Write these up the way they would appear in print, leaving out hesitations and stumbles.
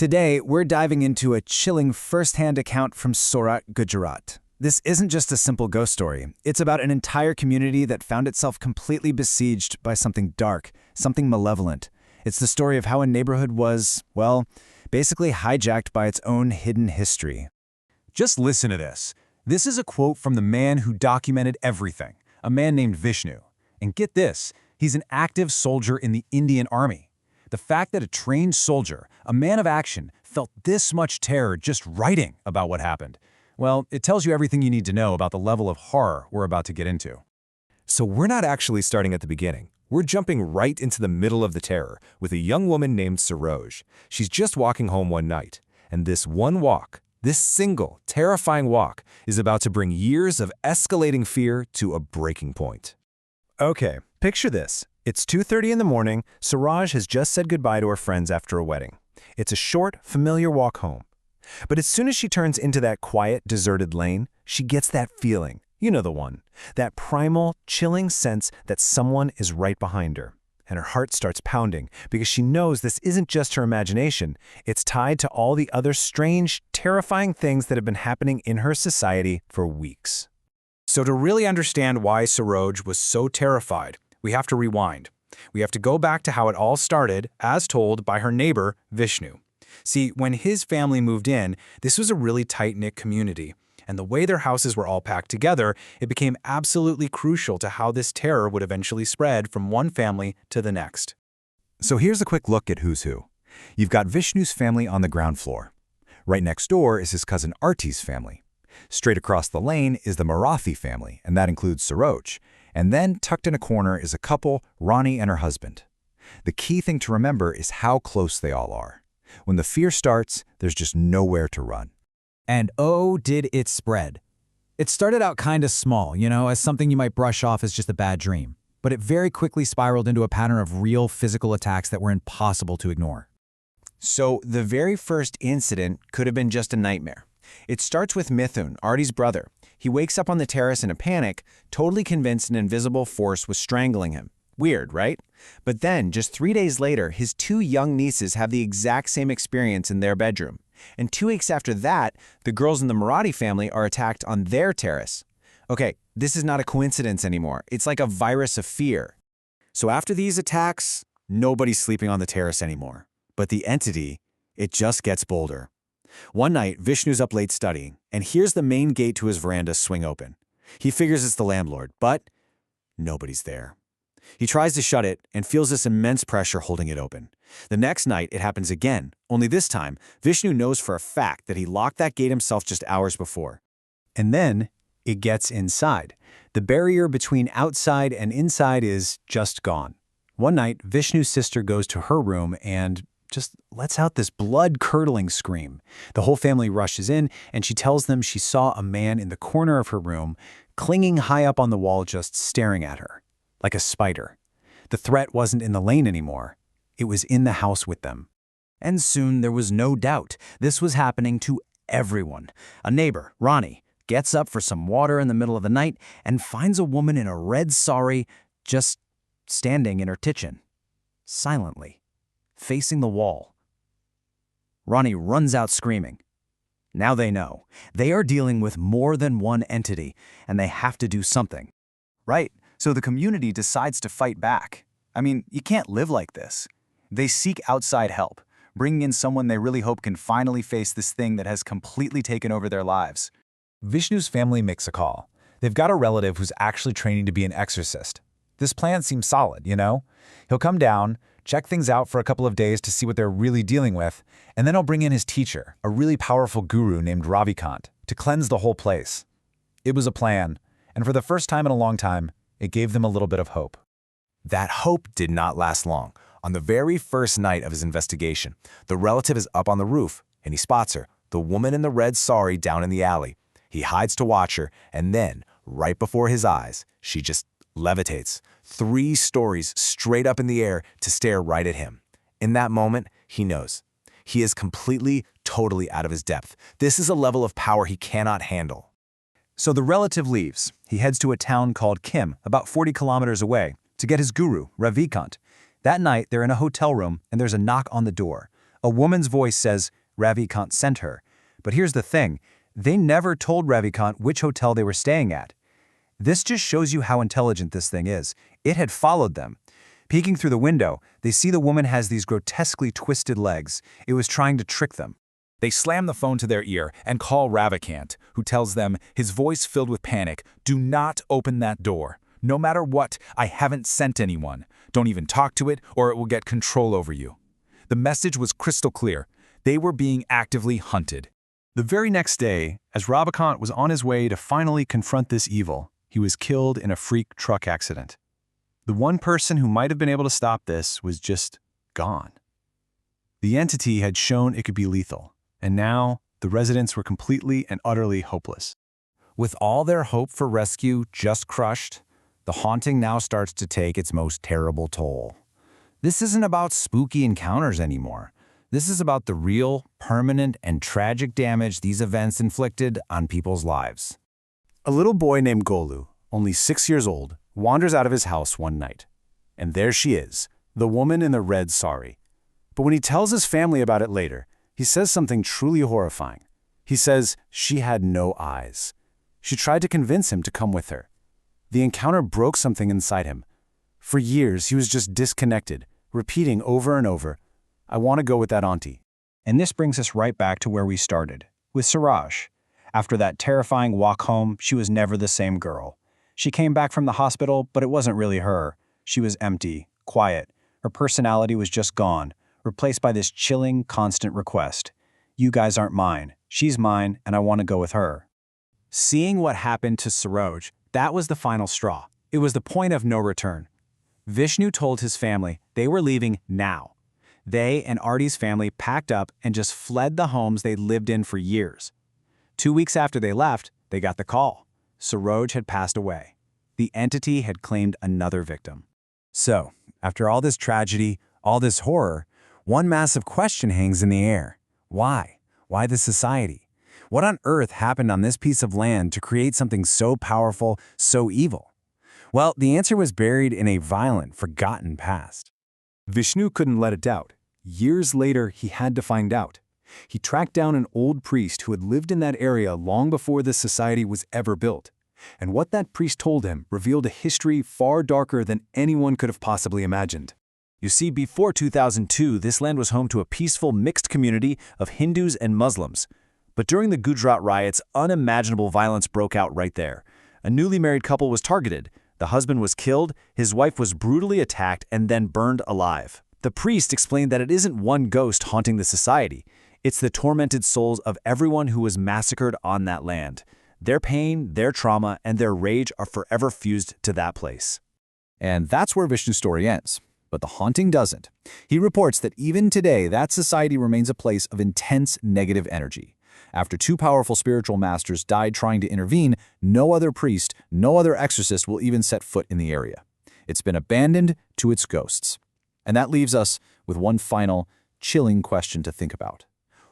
Today, we're diving into a chilling first-hand account from Surat, Gujarat. This isn't just a simple ghost story. It's about an entire community that found itself completely besieged by something dark, something malevolent. It's the story of how a neighborhood was, well, basically hijacked by its own hidden history. Just listen to this. This is a quote from the man who documented everything, a man named Vishnu. And get this, he's an active soldier in the Indian Army. The fact that a trained soldier, a man of action, felt this much terror just writing about what happened, well, it tells you everything you need to know about the level of horror we're about to get into. So we're not actually starting at the beginning. We're jumping right into the middle of the terror with a young woman named Saroj. She's just walking home one night, and this one walk, this single, terrifying walk, is about to bring years of escalating fear to a breaking point. Okay, picture this. It's 2:30 in the morning. Saroj has just said goodbye to her friends after a wedding. It's a short, familiar walk home. But as soon as she turns into that quiet, deserted lane, she gets that feeling. You know the one. That primal, chilling sense that someone is right behind her. And her heart starts pounding because she knows this isn't just her imagination. It's tied to all the other strange, terrifying things that have been happening in her society for weeks. So to really understand why Saroj was so terrified, we have to rewind. We have to go back to how it all started, as told by her neighbor, Vishnu. See, when his family moved in, this was a really tight-knit community, and the way their houses were all packed together, it became absolutely crucial to how this terror would eventually spread from one family to the next. So here's a quick look at who's who. You've got Vishnu's family on the ground floor. Right next door is his cousin Arti's family. Straight across the lane is the Marathi family, and that includes Saroj. And then, tucked in a corner, is a couple, Ronnie and her husband. The key thing to remember is how close they all are. When the fear starts, there's just nowhere to run. And oh, did it spread. It started out kind of small, as something you might brush off as just a bad dream. But it very quickly spiraled into a pattern of real physical attacks that were impossible to ignore. So the very first incident could have been just a nightmare. It starts with Mithun, Artie's brother. He wakes up on the terrace in a panic, totally convinced an invisible force was strangling him. Weird, right? But then, just 3 days later, his 2 young nieces have the exact same experience in their bedroom. And 2 weeks after that, the girls in the Marathi family are attacked on their terrace. Okay, this is not a coincidence anymore. It's like a virus of fear. So after these attacks, nobody's sleeping on the terrace anymore. But the entity, it just gets bolder. One night, Vishnu's up late studying, and hears the main gate to his veranda swing open. He figures it's the landlord, but nobody's there. He tries to shut it and feels this immense pressure holding it open. The next night, it happens again, only this time, Vishnu knows for a fact that he locked that gate himself just hours before. And then, it gets inside. The barrier between outside and inside is just gone. One night, Vishnu's sister goes to her room and just lets out this blood-curdling scream. The whole family rushes in, and she tells them she saw a man in the corner of her room, clinging high up on the wall, just staring at her, like a spider. The threat wasn't in the lane anymore. It was in the house with them. And soon there was no doubt this was happening to everyone. A neighbor, Ronnie, gets up for some water in the middle of the night and finds a woman in a red sari just standing in her kitchen, silently, facing the wall. Ronnie runs out screaming. Now they know. They are dealing with more than one entity, and they have to do something. Right, so the community decides to fight back. I mean, you can't live like this. They seek outside help, bringing in someone they really hope can finally face this thing that has completely taken over their lives. Vishnu's family makes a call. They've got a relative who's actually training to be an exorcist. This plan seems solid, He'll come down, check things out for a couple of days to see what they're really dealing with, and then he'll bring in his teacher, a really powerful guru named Ravikant, to cleanse the whole place. It was a plan, and for the first time in a long time, it gave them a little bit of hope. That hope did not last long. On the very first night of his investigation, the relative is up on the roof, and he spots her, the woman in the red sari, down in the alley. He hides to watch her, and then, right before his eyes, she just levitates 3 stories straight up in the air to stare right at him. In that moment, he knows. He is completely, totally out of his depth. This is a level of power he cannot handle. So the relative leaves. He heads to a town called Kim, about 40 kilometers away, to get his guru, Ravikant. That night, they're in a hotel room, and there's a knock on the door. A woman's voice says Ravikant sent her. But here's the thing, they never told Ravikant which hotel they were staying at. This just shows you how intelligent this thing is. It had followed them. Peeking through the window, they see the woman has these grotesquely twisted legs. It was trying to trick them. They slam the phone to their ear and call Ravikant, who tells them, his voice filled with panic, "Do not open that door. No matter what, I haven't sent anyone. Don't even talk to it or it will get control over you." The message was crystal clear. They were being actively hunted. The very next day, as Ravikant was on his way to finally confront this evil, he was killed in a freak truck accident. The one person who might have been able to stop this was just gone. The entity had shown it could be lethal, and now the residents were completely and utterly hopeless. With all their hope for rescue just crushed, the haunting now starts to take its most terrible toll. This isn't about spooky encounters anymore. This is about the real, permanent, and tragic damage these events inflicted on people's lives. A little boy named Golu, only 6 years old, wanders out of his house one night. And there she is, the woman in the red sari. But when he tells his family about it later, he says something truly horrifying. He says she had no eyes. She tried to convince him to come with her. The encounter broke something inside him. For years, he was just disconnected, repeating over and over, "I want to go with that auntie." And this brings us right back to where we started, with Suraj. After that terrifying walk home, she was never the same girl. She came back from the hospital, but it wasn't really her. She was empty, quiet. Her personality was just gone, replaced by this chilling, constant request. "You guys aren't mine. She's mine, and I want to go with her." Seeing what happened to Saroj, that was the final straw. It was the point of no return. Vishnu told his family they were leaving now. They and Artie's family packed up and just fled the homes they'd lived in for years. 2 weeks after they left, they got the call. Saroj had passed away. The entity had claimed another victim. So, after all this tragedy, all this horror, one massive question hangs in the air. Why? Why this society? What on earth happened on this piece of land to create something so powerful, so evil? Well, the answer was buried in a violent, forgotten past. Vishnu couldn't let it out. Years later, he had to find out. He tracked down an old priest who had lived in that area long before this society was ever built. And what that priest told him revealed a history far darker than anyone could have possibly imagined. You see, before 2002, this land was home to a peaceful mixed community of Hindus and Muslims. But during the Gujarat riots, unimaginable violence broke out right there. A newly married couple was targeted. The husband was killed, his wife was brutally attacked and then burned alive. The priest explained that it isn't one ghost haunting the society. It's the tormented souls of everyone who was massacred on that land. Their pain, their trauma, and their rage are forever fused to that place. And that's where Vishnu's story ends. But the haunting doesn't. He reports that even today, that society remains a place of intense negative energy. After 2 powerful spiritual masters died trying to intervene, no other priest, no other exorcist will even set foot in the area. It's been abandoned to its ghosts. And that leaves us with one final, chilling question to think about.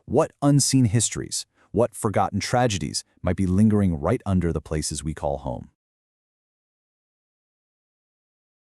What unseen histories, what forgotten tragedies might be lingering right under the places we call home?